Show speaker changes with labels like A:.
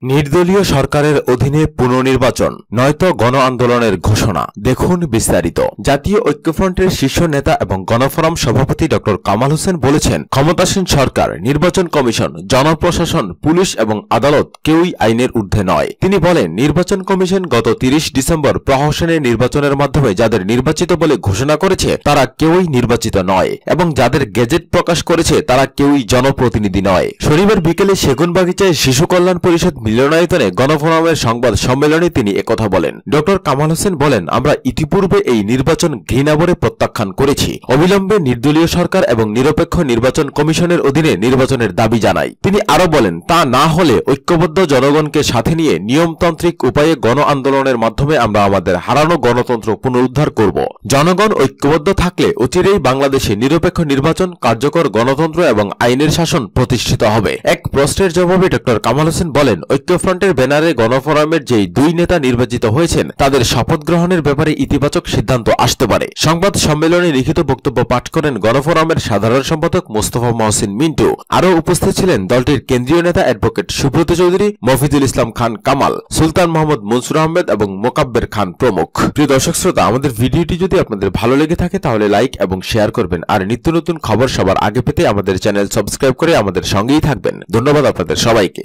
A: নির্দলীয় সরকারের অধীনে পুনর্নির্বাচন নয়তো গণ আন্দোলনের ঘোষণা। দেখুন বিস্তারিত। জাতীয় ঐক্যফ্রন্টের শীর্ষ নেতা এবং গণফোরাম সভাপতি ড কামাল হোসেন বলেছেন, ক্ষমতাসীন সরকার, নির্বাচন কমিশন, জনপ্রশাসন, পুলিশ এবং আদালত কেউই আইনের ঊর্ধ্বে নয়। তিনি বলেন, নির্বাচন কমিশন গত 30 ডিসেম্বর প্রহসনের নির্বাচনের মাধ্যমে যাদের নির্বাচিত বলে ঘোষণা করেছে তারা কেউই নির্বাচিত নয় এবং যাদের গেজেট প্রকাশ করেছে তারা কেউই জনপ্রতিনিধি নয়। শনিবার বিকেলে সেগুনবাগিচায় শিশু কল্যাণ পরিষদ মিলনায়তনে গণফোরামের সংবাদ সম্মেলনে তিনি একথা বলেন। ড কামাল হোসেন বলেন, আমরা ইতিপূর্বে এই নির্বাচন ঘৃণাভরে প্রত্যাখ্যান করেছি। অবিলম্বে নির্দলীয় সরকার এবং নিরপেক্ষ নির্বাচন কমিশনের অধীনে নির্বাচনের দাবি জানাই। তিনি আরো বলেন, তা না হলে ঐক্যবদ্ধ জনগণকে সাথে নিয়ে নিয়মতান্ত্রিক উপায়ে গণ আন্দোলনের মাধ্যমে আমরা আমাদের হারানো গণতন্ত্র পুনরুদ্ধার করব। জনগণ ঐক্যবদ্ধ থাকলে অচিরেই বাংলাদেশে নিরপেক্ষ নির্বাচন, কার্যকর গণতন্ত্র এবং আইনের শাসন প্রতিষ্ঠিত হবে। এক প্রশ্নের জবাবে ড কামাল হোসেন বলেন, ঐক্যফ্রন্টের ব্যানারে গণফোরামের যেই দুই নেতা নির্বাচিত হয়েছেন তাদের শপথ গ্রহণের ব্যাপারে ইতিবাচক সিদ্ধান্ত আসতে পারে। সংবাদ সম্মেলনে লিখিত বক্তব্য পাঠ করেন গণফোরামের সাধারণ সম্পাদক মোস্তফা মহসিন মিন্টু। আরও উপস্থিত ছিলেন দলটির কেন্দ্রীয় নেতা অ্যাডভোকেট সুব্রত চৌধুরী, মফিজুল ইসলাম খান কামাল, সুলতান মোহাম্মদ মনসুর আহমেদ এবং মোকাব্বের খান প্রমুখ। প্রিয় দর্শক শ্রোতা, আমাদের ভিডিওটি যদি আপনাদের ভালো লেগে থাকে তাহলে লাইক এবং শেয়ার করবেন, আর নিত্য নতুন খবর সবার আগে পেতে আমাদের চ্যানেল সাবস্ক্রাইব করে আমাদের সঙ্গেই থাকবেন। ধন্যবাদ আপনাদের সবাইকে।